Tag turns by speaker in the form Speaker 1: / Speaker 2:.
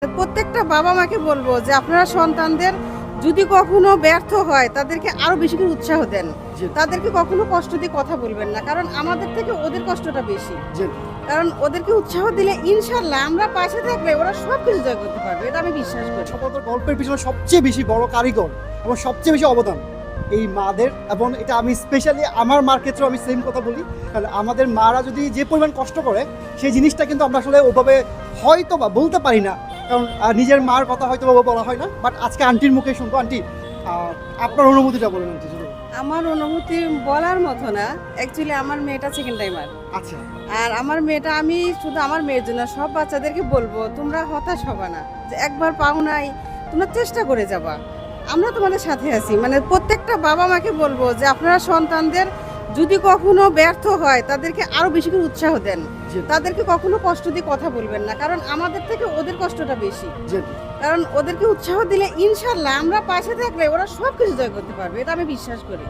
Speaker 1: প্রত্যেকটা বাবা মাকে বলবো যে আপনারা সন্তানদের যদি কখনো ব্যর্থ হয় তাদেরকে আরো বেশি করে উৎসাহ দেন।
Speaker 2: জি।
Speaker 1: তাদেরকে কখনো কষ্ট দিয়ে কথা বলবেন না, কারণ আমাদের থেকে ওদের কষ্টটা বেশি।
Speaker 2: জি।
Speaker 1: কারণ ওদেরকে উৎসাহ দিলে ইনশাল্লাহ আমরা পাশে থাকলে ওরা সব কিছু জয় করতে পারবে, এটা আমি বিশ্বাস করি।
Speaker 2: সফলতার গল্পের পিছনে সবচেয়ে বেশি বড় কারিগর এবং সবচেয়ে বেশি অবদান এই মাদের, এবং এটা আমি স্পেশালি আমার মার ক্ষেত্রেও আমি সেম কথা বলি। কারণ আমাদের মারা যদি যে পরিমাণ কষ্ট করে সেই জিনিসটা কিন্তু আমরা আসলে ওভাবে হয়তো বা বলতে পারি না, কারণ নিজের মার কথা হয়তো বা বলা হয় না। বাট আজকে আন্টির মুখে শুনবো। আন্টি, আপনার অনুভূতিটা বলেন আন্টি।
Speaker 1: আমার অনুভূতি বলার মতো না, অ্যাকচুয়ালি আমার মেয়েটা সেকেন্ড টাইমার।
Speaker 2: আচ্ছা।
Speaker 1: আর আমার মেয়েটা, আমি শুধু আমার মেয়ের জন্য সব বাচ্চাদেরকে বলবো তোমরা হতাশ হবে না, যে একবার পাও নাই তোমরা চেষ্টা করে যাবা, আমরা তোমাদের সাথে আছি। মানে প্রত্যেকটা বাবা মাকে বলবো যে আপনারা সন্তানদের যদি কখনো ব্যর্থ হয় তাদেরকে আরো বেশি করে উৎসাহ দেন।
Speaker 2: জি।
Speaker 1: তাদেরকে কখনো কষ্ট দিয়ে কথা বলবেন না, কারণ আমাদের থেকে ওদের কষ্টটা বেশি।
Speaker 2: জি।
Speaker 1: কারণ ওদেরকে উৎসাহ দিলে ইনশাল্লাহ আমরা পাশে থাকলে ওরা সব কিছু জয় করতে পারবে, এটা আমি বিশ্বাস করি।